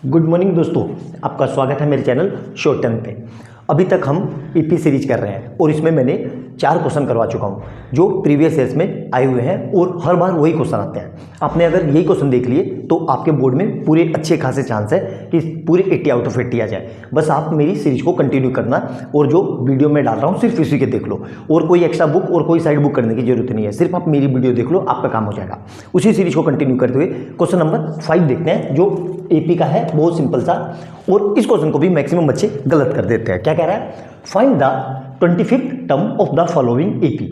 Good morning दोस्तों, आपका स्वागत है मेरे चैनल शॉर्ट टर्म पे। अभी तक हम ईपी सीरीज कर रहे हैं और इसमें मैंने 4 क्वेश्चन करवा चुका हूं जो प्रीवियस ईयर्स में आए हुए हैं और हर बार वही क्वेश्चन आते हैं। आपने अगर यही क्वेश्चन देख लिए तो आपके बोर्ड में पूरे अच्छे खासे चांस है कि पूरे 80 आउट ऑफ 80 आ जाए। बस आप मेरी सीरीज को कंटिन्यू करना और जो वीडियो में डाल रहा हूँ सिर्फ इसी के देख लो और कोई एक्स्ट्रा बुक और कोई साइड बुक करने की जरूरत नहीं है। सिर्फ आप मेरी वीडियो देख लो, आपका काम हो जाएगा। उसी सीरीज को कंटिन्यू करते हुए क्वेश्चन नंबर 5 देखते हैं जो एपी का है, बहुत सिंपल सा। और इस क्वेश्चन को भी मैक्सिमम बच्चे गलत कर देते हैं। क्या कह रहा है? Find the 25th term of the following AP.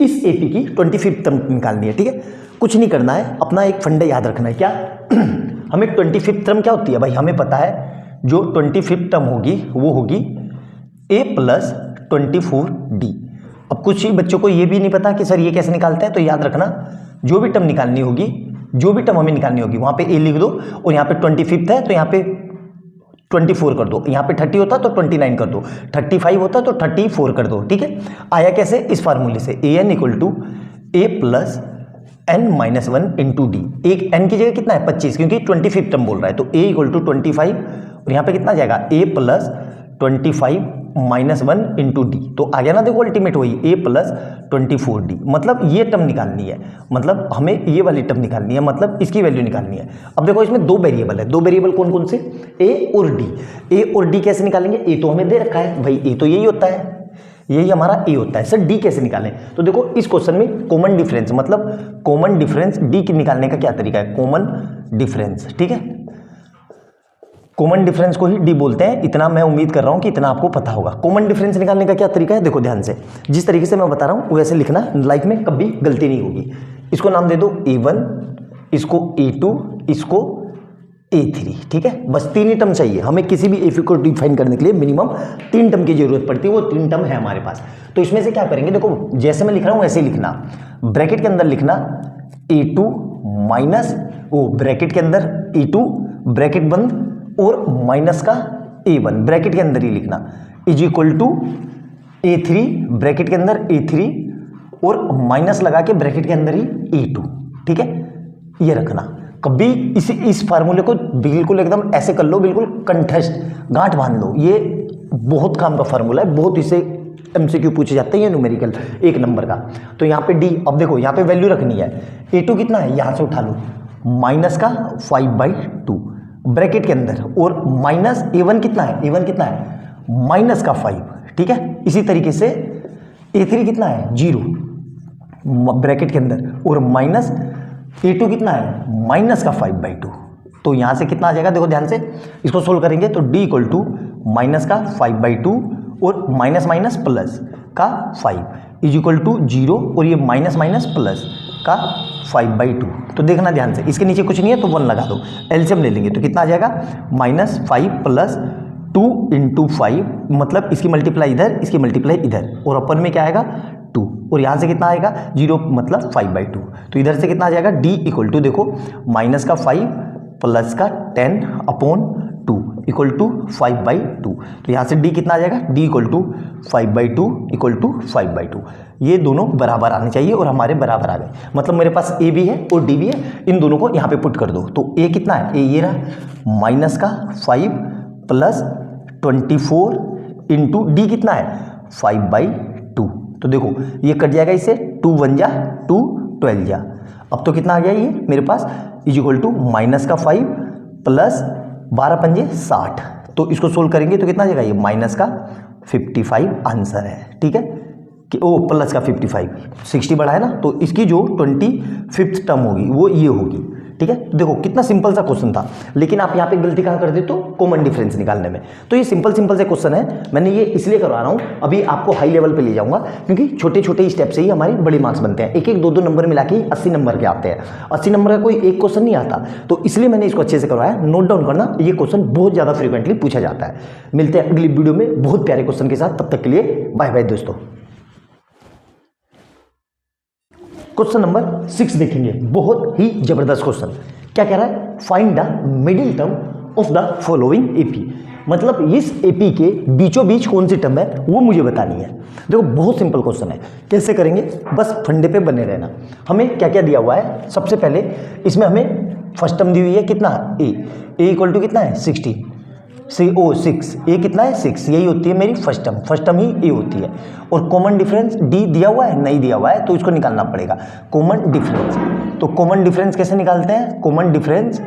इस एपी की 25th टर्म निकालनी है। ठीक है, कुछ नहीं करना है, अपना एक फंडे याद रखना है। क्या हमें 25th टर्म क्या होती है भाई? हमें पता है जो 25th टर्म होगी वो होगी a + 24d। अब कुछ ही बच्चों को ये भी नहीं पता कि सर ये कैसे निकालते हैं, तो याद रखना जो भी टर्म निकालनी होगी, जो भी टर्म हमें निकालनी होगी वहां पे a लिख दो और यहाँ पे 25th है तो यहाँ पे 24 कर दो, यहाँ पे 30 होता तो 29 कर दो, 35 होता तो 34 कर दो। ठीक है, आया कैसे? इस फार्मूले से an = a + n-1 × d। एक n की जगह कितना है? 25, क्योंकि 25th टर्म बोल रहा है तो a = 25 और यहाँ पे कितना आ जाएगा? a + 25 - 1 × d। तो आ गया ना, देखो अल्टीमेट वही a + 24d। मतलब ये टर्म निकालनी है, मतलब हमें ये वाली टर्म निकालनी है, मतलब इसकी वैल्यू निकालनी है। अब देखो इसमें 2 वेरिएबल है। 2 वेरिएबल कौन कौन से? a और d। a और d कैसे निकालेंगे? a तो हमें दे रखा है भाई, a तो यही होता है, यही हमारा a होता है। सर d कैसे निकालें? तो देखो इस क्वेश्चन में कॉमन डिफरेंस, मतलब कॉमन डिफरेंस d की निकालने का क्या तरीका है? Common difference. ठीक है, कॉमन डिफरेंस को ही डी बोलते हैं। इतना मैं उम्मीद कर रहा हूं कि इतना आपको पता होगा। कॉमन डिफरेंस निकालने का क्या तरीका है? देखो ध्यान से, जिस तरीके से मैं बता रहा हूं वैसे लिखना, लाइफ में कभी गलती नहीं होगी। इसको नाम दे दो a1, इसको a2, इसको a3। ठीक है, बस 3 ही टर्म चाहिए हमें। किसी भी एपी को डिफाइन करने के लिए मिनिमम 3 टर्म की जरूरत पड़ती है, वो 3 टर्म है हमारे पास। तो इसमें से क्या करेंगे? देखो जैसे मैं लिख रहा हूं वैसे ही लिखना। ब्रैकेट के अंदर लिखना a2 माइनस ओ, ब्रैकेट के अंदर a2 ब्रैकेट बंद और माइनस का a1 ब्रैकेट के अंदर ही लिखना = a3 ब्रैकेट के अंदर a3 और माइनस लगा के ब्रैकेट के अंदर ही a2। ठीक है, ये रखना। कभी इस फार्मूले को बिल्कुल एकदम ऐसे कर लो, बिल्कुल कंठस्थ गांठ बांध लो। ये बहुत काम का फार्मूला है, बहुत इसे एमसीक्यू पूछे जाते हैं, ये न्यूमेरिकल 1 नंबर का। तो यहाँ पे डी, अब देखो यहाँ पे वैल्यू रखनी है। a2 कितना है? यहाँ से उठा लो, माइनस का 5/2 ब्रैकेट के अंदर, और माइनस a1 कितना है? a1 कितना है? माइनस का 5। ठीक है, इसी तरीके से a3 कितना है? 0 ब्रैकेट के अंदर, और माइनस a2 कितना है? माइनस का 5/2। तो यहां से कितना आ जाएगा? देखो ध्यान से, इसको सोल्व करेंगे तो d = माइनस का 5/2 और माइनस माइनस प्लस का 5 = 0 और ये माइनस माइनस प्लस का 5/2। तो देखना ध्यान से, इसके नीचे कुछ नहीं है तो 1 लगा दो, एलसीएम ले लेंगे तो कितना आ जाएगा? -5 + 2 × 5, मतलब इसकी मल्टीप्लाई इधर, इसकी मल्टीप्लाई इधर, और अपन में क्या आएगा? 2, और यहाँ से कितना आएगा? 0, मतलब 5/2। तो इधर से कितना आ जाएगा? d = देखो माइनस का 5 प्लस का 10/2 = 5/2। तो यहाँ से d कितना आ जाएगा? d = 5/2 = 5/2। ये दोनों बराबर आने चाहिए और हमारे बराबर आ गए, मतलब मेरे पास a भी है और d भी है। इन दोनों को यहाँ पे पुट कर दो तो a कितना है? a ये रहा, माइनस का 5 प्लस 24 इंटू d कितना है? 5/2। तो देखो ये कट जाएगा, इससे 2 1 जा 2 12 जा। अब तो कितना आ गया ये मेरे पास? = माइनस का 5 प्लस 12 पंजे 60। तो इसको सोल्व करेंगे तो कितना आ जाएगा? ये माइनस का 55 आंसर है। ठीक है, कि ओ प्लस का 55, 60 बढ़ा है ना, तो इसकी जो 25th टर्म होगी वो ये होगी। ठीक है, देखो कितना सिंपल सा क्वेश्चन था, लेकिन आप यहाँ पे गलती कहाँ कर देते हो? कॉमन डिफरेंस निकालने में। तो ये सिंपल से क्वेश्चन है, मैंने ये इसलिए करवा रहा हूँ, अभी आपको हाई लेवल पे ले जाऊंगा, क्योंकि छोटे छोटे स्टेप से ही हमारे बड़े मार्क्स बनते हैं। 1 1 2 2 नंबर मिला के 80 नंबर के आते हैं। 80 नंबर का कोई एक क्वेश्चन नहीं आता, तो इसलिए मैंने इसको अच्छे से करवाया। नोट डाउन करना, ये क्वेश्चन बहुत ज़्यादा फ्रिक्वेंटली पूछा जाता है। मिलते हैं अगली वीडियो में बहुत प्यारे क्वेश्चन के साथ, तब तक के लिए बाय बाय दोस्तों। क्वेश्चन नंबर 6 देखेंगे, बहुत ही जबरदस्त क्वेश्चन। क्या कह रहा है? Find the middle term of the following AP. मतलब इस एपी के बीचों बीच कौन सी टर्म है वो मुझे बतानी है। देखो बहुत सिंपल क्वेश्चन है, कैसे करेंगे? बस फंडे पे बने रहना। हमें क्या क्या दिया हुआ है? सबसे पहले इसमें हमें फर्स्ट टर्म दी हुई है कितना, ए इक्वल टू कितना है 16, सिक्स, ए कितना है 6, यही होती है मेरी फर्स्ट टर्म ही ए होती है। और कॉमन डिफरेंस डी दिया हुआ है, नहीं दिया हुआ है तो इसको निकालना पड़ेगा कॉमन डिफरेंस। तो कॉमन डिफरेंस कैसे निकालते हैं, कॉमन डिफरेंस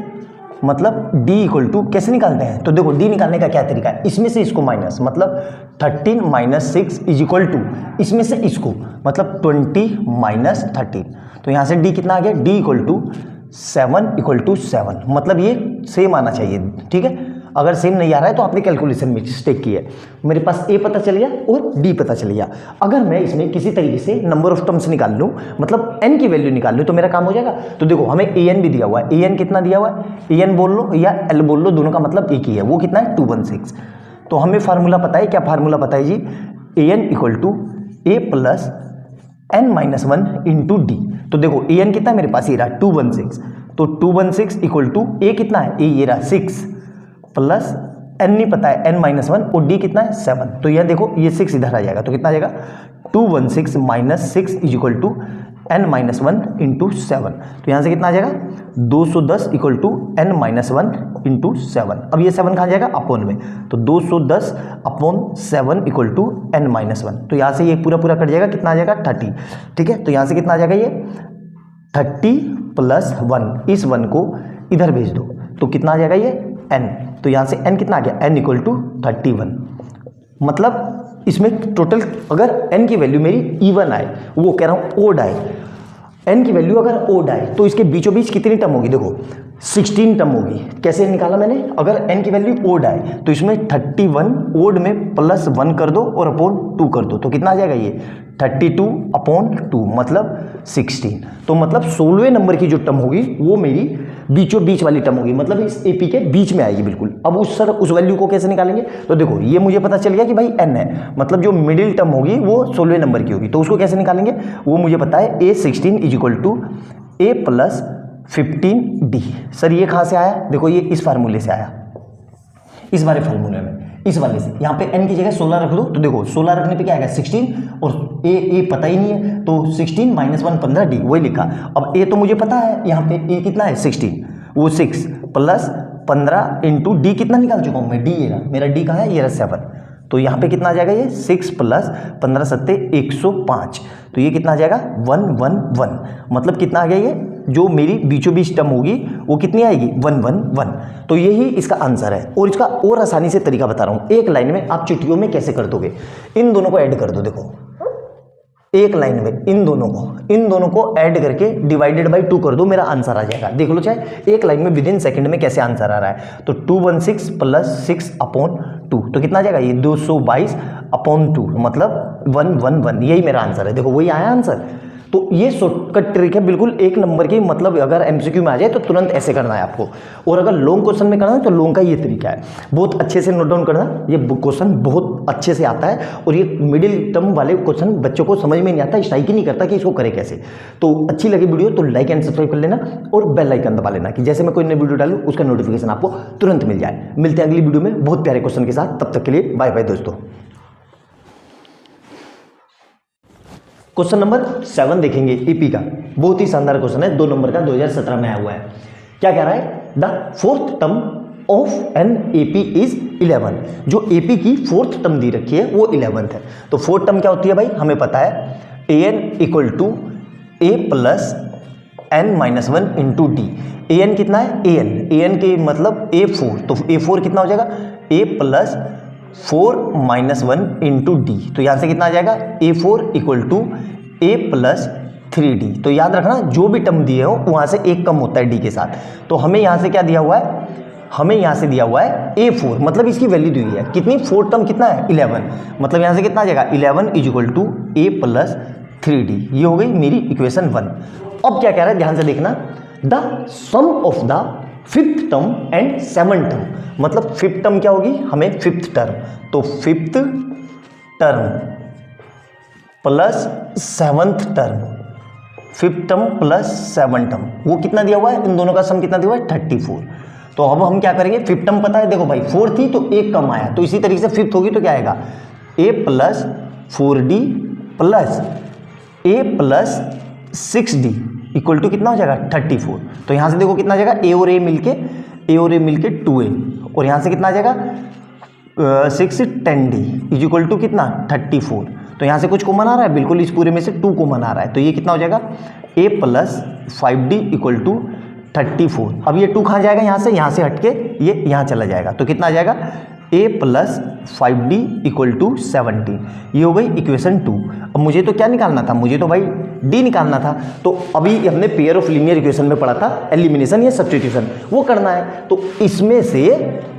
मतलब d इक्वल टू कैसे निकालते हैं, तो देखो d निकालने का क्या तरीका है, इसमें से इसको माइनस, मतलब 13 माइनस 6 इज इक्वल टू इसमें से इसको, मतलब 20 माइनस 13। तो यहाँ से d कितना आ गया, d equal to 7 equal to 7, मतलब ये सेम आना चाहिए, ठीक है। अगर सेम नहीं आ रहा है तो आपने कैलकुलेशन में मिस्टेक की है। मेरे पास a पता चल गया और d पता चल गया। अगर मैं इसमें किसी तरीके से नंबर ऑफ टर्म्स निकाल लूँ, मतलब n की वैल्यू निकाल लूँ, तो मेरा काम हो जाएगा। तो देखो हमें an भी दिया हुआ है, an कितना दिया हुआ है, an बोल लो या l बोल लो, दोनों का मतलब एक ही है, वो कितना है 216। तो हमें फार्मूला पता है, क्या फार्मूला पता है जी, an equal to a plus n minus 1 into d. तो देखो an कितना है मेरे पास, ये रहा 216, तो 216 इक्वल टू a कितना है, a ये रहा 6 प्लस n नहीं पता है n माइनस 1 और d कितना है 7। तो यह देखो ये 6 इधर आ जाएगा, तो कितना आ जाएगा 216 minus 6 is equal to n minus 1 into 7। तो यहाँ से कितना आ जाएगा 210 equal to n minus 1 into 7। अब ये 7 कहाँ जाएगा अपोन में, तो 210 upon 7 equal to n minus 1। तो यहाँ से ये पूरा पूरा कट जाएगा, कितना आ जाएगा 30, ठीक है। तो यहाँ से कितना आ जाएगा ये 30 प्लस 1, इस 1 को इधर भेज दो तो कितना आ जाएगा ये n। तो यहाँ से n कितना आ गया, n इक्वल टू 31, मतलब इसमें टोटल अगर n की वैल्यू मेरी इवन आए, वो कह रहा हूँ ओड आए, n की वैल्यू अगर ओड आए तो इसके बीचों बीच कितनी टर्म होगी, देखो 16 टर्म होगी। कैसे निकाला मैंने, अगर n की वैल्यू ओड आए तो इसमें 31 ओड में प्लस 1 कर दो और अपॉन 2 कर दो, तो कितना आ जाएगा ये 32 अपॉन 2 मतलब 16। तो मतलब 16वें नंबर की जो टर्म होगी वो मेरी बीचों बीच वाली टर्म होगी, मतलब इस एपी के बीच में आएगी बिल्कुल। अब उस वैल्यू को कैसे निकालेंगे, तो देखो ये मुझे पता चल गया कि भाई n है, मतलब जो मिडिल टर्म होगी वो 16वें नंबर की होगी। तो उसको कैसे निकालेंगे, वो मुझे पता है a16 is equal to a plus 15d। Sir ये कहाँ से आया, देखो ये इस फार्मूले से आया, इस वाले फार्मूले में, इस वाले से। यहाँ पे n की जगह 16 रख दो, तो देखो 16 रखने पे क्या आएगा 16 और a पता ही नहीं है, तो 16 माइनस 1 15d वही लिखा। अब a तो मुझे पता है, यहाँ पे a कितना है 16, वो 6 प्लस 15 इंटू डी कितना निकाल चुका हूँ मैं, डी ये रहा मेरा, डी कहाँ है ये रहा 7। तो यहाँ पे कितना आ जाएगा ये 6 प्लस 15 सत्ते 105, तो ये कितना आ जाएगा 111, मतलब कितना आ गया ये जो मेरी बीचों बीच टर्म होगी वो कितनी आएगी 111। तो यही इसका आंसर है। और इसका और आसानी से तरीका बता रहा हूँ, एक लाइन में आप चिट्ठियों में कैसे कर दोगे, इन दोनों को ऐड कर दो, देखो एक लाइन में इन दोनों को ऐड करके डिवाइडेड बाय 2 कर दो, मेरा आंसर आ जाएगा। देख लो चाहे एक लाइन में विदिन सेकंड में कैसे आंसर आ रहा है। तो 216 प्लस 6 अपॉन 2, तो कितना आ जाएगा ये 222 अपॉन 2, मतलब 111, यही मेरा आंसर है। देखो वही आया आंसर। तो ये शॉर्टकट ट्रिक है बिल्कुल एक नंबर की, मतलब अगर एमसीक्यू में आ जाए तो तुरंत ऐसे करना है आपको, और अगर लॉन्ग क्वेश्चन में करना है तो लॉन्ग का ये तरीका है। बहुत अच्छे से नोट डाउन करना, ये क्वेश्चन बहुत अच्छे से आता है, और ये मिडिल टर्म वाले क्वेश्चन बच्चों को समझ में नहीं आता, स्ट्राइक ही नहीं करता कि इसको करे कैसे। तो अच्छी लगी वीडियो तो लाइक एंड सब्सक्राइब कर लेना, और बेल आइकन दबा लेना कि जैसे मैं कोई नई वीडियो डालूँ उसका नोटिफिकेशन आपको तुरंत मिल जाए। मिलते हैं अगली वीडियो में बहुत प्यारे क्वेश्चन के साथ, तब तक के लिए बाय बाय दोस्तों। क्वेश्चन नंबर 7 देखेंगे ईपी का, बहुत ही शानदार क्वेश्चन है, 2 नंबर का 2017 में आया हुआ है। क्या कह रहा है, the fourth term of an AP is 11। जो एपी की फोर्थ टर्म दी रखी है वो 11th है। तो फोर्थ टर्म क्या होती है भाई, हमें पता है an equal to a plus n minus 1 into d. an कितना है, an के मतलब a4, तो a4 कितना हो जाएगा a plus 4 minus 1 into d. तो यहाँ से कितना आ जाएगा a4 equal to a plus 3d। तो याद रखना जो भी टर्म दिए हो वहाँ से एक कम होता है d के साथ। तो हमें यहाँ से क्या दिया हुआ है, हमें यहाँ से दिया हुआ है a4, मतलब इसकी वैल्यू दी हुई है कितनी, फोर्थ टर्म कितना है 11, मतलब यहाँ से कितना आ जाएगा 11 is equal to a plus 3d। ये हो गई मेरी इक्वेशन 1। अब क्या कह रहा है ध्यान से देखना, the sum of the fifth term and seventh term, मतलब फिफ्थ टर्म क्या होगी हमें फिफ्थ टर्म, तो fifth term plus seventh term, fifth term plus seventh term, वो कितना दिया हुआ है, इन दोनों का सम कितना दिया हुआ है 34। तो अब हम क्या करेंगे, फिफ्थ टर्म पता है, देखो भाई फोर्थ थी तो एक कम आया, तो इसी तरीके से फिफ्थ होगी तो क्या आएगा a plus 4d plus a plus 6d equal to कितना हो जाएगा 34। तो यहाँ से देखो कितना आ जाएगा, ए और ए मिलके 2a, और यहाँ से कितना आ जाएगा 6 10d इज इक्वल टू कितना 34। तो यहाँ से कुछ कॉमन आ रहा है, बिल्कुल इस पूरे में से 2 कॉमन आ रहा है, तो ये कितना हो जाएगा a plus 5d equal to 34। अब ये 2 कहाँ जाएगा, यहाँ से हट के ये यहाँ चला जाएगा, तो कितना आ जाएगा a plus 5d equal to 17। ये हो गई इक्वेशन 2। अब मुझे तो क्या निकालना था, मुझे तो भाई d निकालना था। तो अभी हमने पेयर ऑफ लीनियर इक्वेशन में पढ़ा था एलिमिनेशन या सब्स्टिट्यूशन, वो करना है। तो इसमें से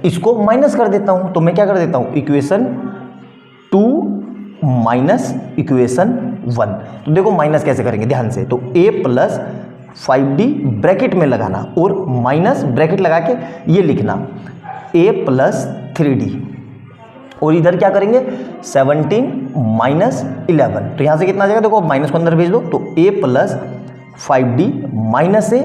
इसको माइनस कर देता हूँ, तो मैं क्या कर देता हूँ, इक्वेशन 2 माइनस इक्वेशन 1। तो देखो माइनस कैसे करेंगे ध्यान से, तो a प्लस 5d ब्रैकेट में लगाना और माइनस ब्रैकेट लगा के ये लिखना a प्लस 3d, और इधर क्या करेंगे 17 माइनस 11। तो यहाँ से कितना आ जाएगा, देखो माइनस को अंदर भेज दो, तो a plus 5d minus a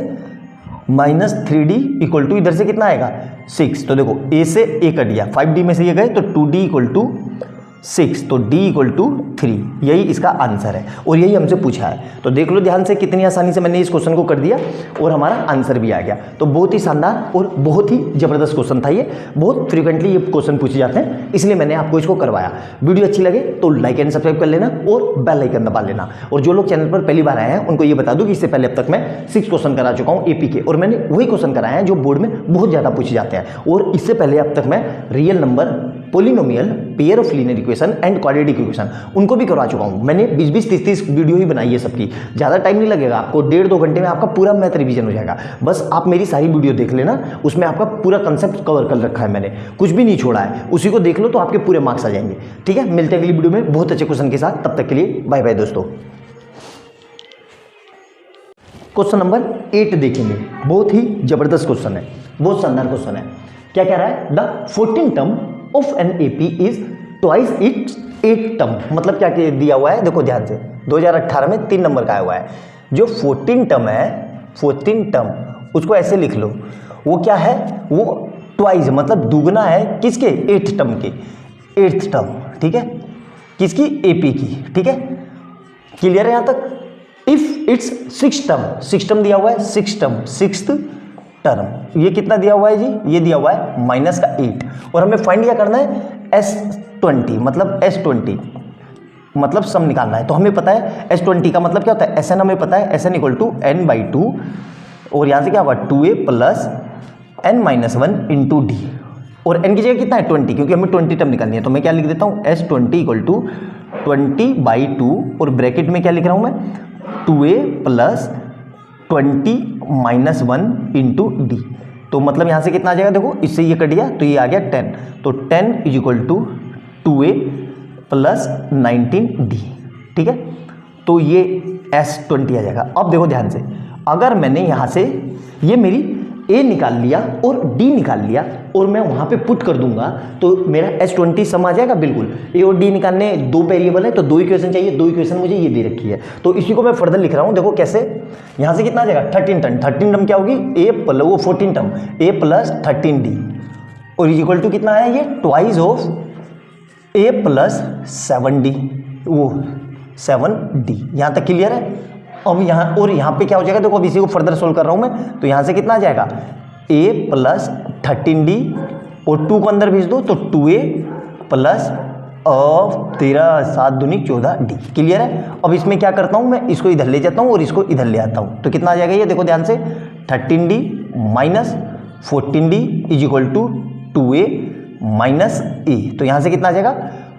minus 3d equal to इधर से कितना आएगा 6। तो देखो a से a कट गया, 5d में से ये गए, तो 2d इक्वल टू 6, तो d इक्वल टू 3। यही इसका आंसर है और यही हमसे पूछा है। तो देख लो ध्यान से कितनी आसानी से मैंने इस क्वेश्चन को कर दिया और हमारा आंसर भी आ गया। तो बहुत ही शानदार और बहुत ही जबरदस्त क्वेश्चन था ये, बहुत फ्रीक्वेंटली ये क्वेश्चन पूछे जाते हैं, इसलिए मैंने आपको इसको करवाया। वीडियो अच्छी लगे तो लाइक एंड सब्सक्राइब कर लेना और बेल आइकन दबा लेना। और जो लोग चैनल पर पहली बार आए हैं उनको ये बता दूं कि इससे पहले अब तक मैं 6 क्वेश्चन करा चुका हूँ AP के, और मैंने वही क्वेश्चन कराए हैं जो बोर्ड में बहुत ज़्यादा पूछे जाते हैं। और इससे पहले अब तक मैं real number, polynomial, pair of linear equation and quadratic equation उनको भी करवा चुका हूँ। मैंने 20-20, 30-30 वीडियो ही बनाई है सबकी, ज़्यादा टाइम नहीं लगेगा आपको, 1.5-2 घंटे में आपका पूरा मैथ रिवीजन हो जाएगा। बस आप मेरी सारी वीडियो देख लेना, उसमें आपका पूरा कंसेप्ट कवर कर रखा है मैंने, कुछ भी नहीं छोड़ा है, उसी को देख लो तो आपके पूरे मार्क्स आ जाएंगे। ठीक है, मिलते हैं अगली वीडियो में बहुत अच्छे क्वेश्चन के साथ, तब तक के लिए बाय बाय दोस्तों। क्वेश्चन नंबर 8 देखेंगे, बहुत ही जबरदस्त क्वेश्चन है, बहुत शानदार क्वेश्चन है। क्या कह रहा है, the 14 term of an AP is twice its 8 term. मतलब क्या दिया हुआ है, देखो ध्यान से, 2018 में 3 नंबर का आया हुआ है। जो 14 टर्म है, 14 टर्म उसको ऐसे लिख लो, वो क्या है, वो ट्वाइस मतलब दुगना है किसके, 8th टर्म के, 8th टर्म। ठीक है, किसकी, AP की। ठीक है, क्लियर है यहाँ तक। इफ इट्स 6 टर्म, 6 टर्म दिया हुआ है, 6 टर्म, 6th टर्म, ये कितना दिया हुआ है जी, ये दिया हुआ है माइनस का 8, और हमें फाइंड क्या करना है, S20 मतलब S20 मतलब सम निकालना है। तो हमें पता है S20 का मतलब क्या होता है, SN हमें पता है, SN इक्वल टू n/2, और यहाँ से क्या हुआ 2a plus n-1 into d, और n की जगह कितना है 20, क्योंकि हमें 20 टर्म निकालनी है। तो मैं क्या लिख देता हूँ, S20 इक्वल टू 20/2, और ब्रैकेट में क्या लिख रहा हूँ मैं, 2a प्लस 20-1 इंटू डी। तो मतलब यहाँ से कितना आ जाएगा, देखो इससे ये कट गया तो ये आ गया 10, तो 10 is equal to 2a plus 19d। ठीक है, तो ये S20 आ जाएगा। अब देखो ध्यान से, अगर मैंने यहाँ से ये मेरी a निकाल लिया और d निकाल लिया और मैं वहाँ पे पुट कर दूंगा तो मेरा S20 सम आ जाएगा। बिल्कुल, a और d निकालने 2 वेरिएबल है तो 2 इक्वेशन चाहिए, 2 इक्वेशन मुझे ये दे रखी है, तो इसी को मैं फर्दर लिख रहा हूँ। देखो कैसे, यहाँ से कितना आ जाएगा 13 टर्म, 13 टर्म क्या होगी, a प्लस वो 14 टर्म a प्लस 13d, और इक्वल टू कितना है, ये twice of a plus 7d, वो 7d। यहाँ तक क्लियर है। अब यहाँ और यहाँ पे क्या हो जाएगा, देखो अब इसी को फर्दर सोल्व कर रहा हूँ मैं, तो यहाँ से कितना आ जाएगा a प्लस 13d, और 2 को अंदर भेज दो तो 2a प्लस 7 दूनी 14d। क्लियर है। अब इसमें क्या करता हूँ मैं, इसको इधर ले जाता हूँ और इसको इधर ले आता हूँ, तो कितना आ जाएगा, ये देखो ध्यान से 13d minus 14d is equal to 2a minus a। तो यहाँ से कितना आ जाएगा,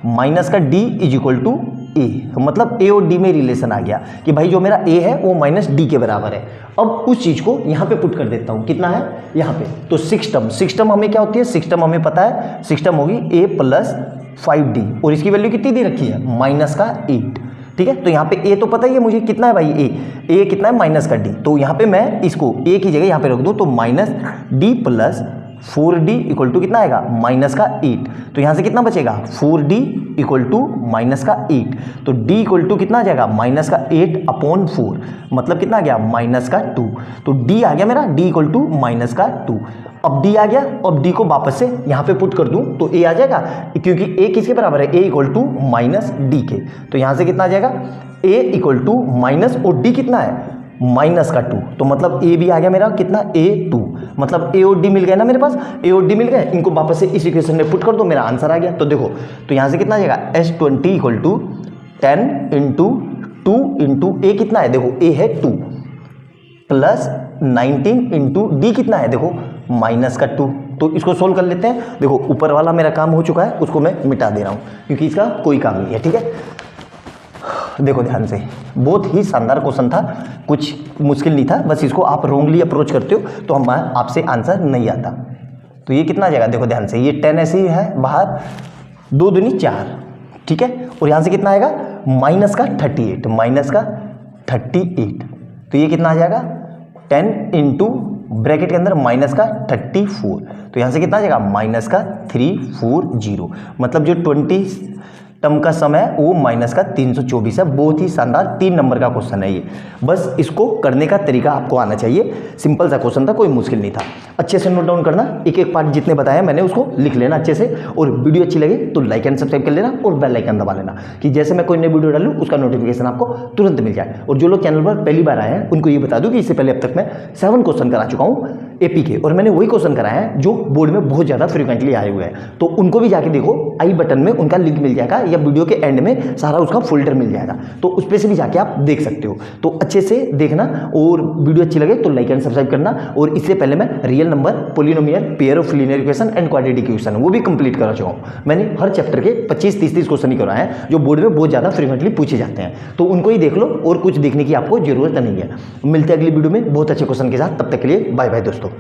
माइनस का d is equal to a, मतलब a और d में रिलेशन आ गया कि भाई जो मेरा a है वो माइनस d के बराबर है। अब उस चीज़ को यहाँ पे पुट कर देता हूँ, कितना है यहाँ पे, तो 6 टर्म हमें क्या होती है, 6 टर्म हमें पता है, 6 टर्म होगी a प्लस 5d, और इसकी वैल्यू कितनी दे रखी है, माइनस का 8। ठीक है, तो यहाँ पे a तो पता ही है मुझे कितना है भाई, a कितना है, माइनस का d, तो यहाँ पे मैं इसको a की जगह यहाँ पे रख दूँ तो minus d plus 4d equal to कितना आएगा, माइनस का 8। तो यहाँ से कितना बचेगा, 4d इक्वल टू माइनस का 8, तो d इक्वल टू कितना आ जाएगा, माइनस का 8/4, मतलब कितना आ गया, माइनस का 2। तो d आ गया मेरा, d इक्वल टू माइनस का 2। अब d आ गया, अब d को वापस से यहाँ पे पुट कर दूँ तो a आ जाएगा, क्योंकि a किसके बराबर है, a equal to minus d के। तो यहाँ से कितना आ जाएगा, a इक्वल टू माइनस, और d कितना है माइनस का 2, तो मतलब ए भी आ गया मेरा कितना A2, मतलब ए और डी मिल गए ना मेरे पास, ए और डी मिल गए, इनको वापस से इस इक्वेशन में पुट कर दो, मेरा आंसर आ गया। तो देखो, तो यहाँ से कितना आ जाएगा S20 equal to 10 into 2 into a कितना है, देखो ए है 2 प्लस 19 इंटू डी कितना है, देखो माइनस का 2। तो इसको सोल्व कर लेते हैं। देखो ऊपर वाला मेरा काम हो चुका है, उसको मैं मिटा दे रहा हूँ क्योंकि इसका कोई काम नहीं है, ठीक है। देखो ध्यान से, बहुत ही शानदार क्वेश्चन था, कुछ मुश्किल नहीं था, बस इसको आप रोंगली अप्रोच करते हो तो हम आपसे आंसर नहीं आता। तो ये कितना आ जाएगा, देखो ध्यान से, ये 10 ऐसे ही है बाहर, 2 दूनी 4, ठीक है। और यहाँ से कितना आएगा माइनस का 38, माइनस का 38, तो ये कितना आ जाएगा 10 इंटू ब्रैकेट के अंदर माइनस का 34, तो यहाँ से कितना आ जाएगा माइनस का 340, मतलब जो 20 टर्म का समय वो माइनस का 324 है। बहुत ही शानदार 3 नंबर का क्वेश्चन है ये, बस इसको करने का तरीका आपको आना चाहिए। सिंपल सा क्वेश्चन था, कोई मुश्किल नहीं था। अच्छे से नोट डाउन करना, एक एक पार्ट जितने बताया मैंने उसको लिख लेना अच्छे से, और वीडियो अच्छी लगे तो लाइक एंड सब्सक्राइब कर लेना और बेल आइकन दबा लेना कि जैसे मैं कोई नई वीडियो डालूं उसका नोटिफिकेशन आपको तुरंत मिल जाए। और जो लोग चैनल पर पहली बार आए हैं उनको ये बता दूं कि इससे पहले अब तक मैं 7 क्वेश्चन करा चुका हूँ एपी के, और मैंने वही क्वेश्चन कराए हैं जो बोर्ड में बहुत ज़्यादा फ्रिक्वेंटली आए हुए हैं। तो उनको भी जाके देखो, आई बटन में उनका लिंक मिल जाएगा या वीडियो के एंड में सारा उसका फोल्डर मिल जाएगा, तो उस पे से भी जाके आप देख सकते हो। तो अच्छे से देखना, और वीडियो अच्छी लगे तो लाइक एंड सब्सक्राइब करना। और इससे पहले मैं real number, polynomial, pair of linear equation and quadratic equation वो भी कंप्लीट करा चुका हूँ। मैंने हर चैप्टर के 25-30 क्वेश्चन ही करवाए हैं जो बोर्ड में बहुत ज़्यादा फ्रिक्वेंटली पूछे जाते हैं, तो उनको ही देख लो और कुछ देखने की आपको जरूरत नहीं है। मिलते हैं अगली वीडियो में बहुत अच्छे क्वेश्चन के साथ, तब तक के लिए बाय बाय दोस्तों।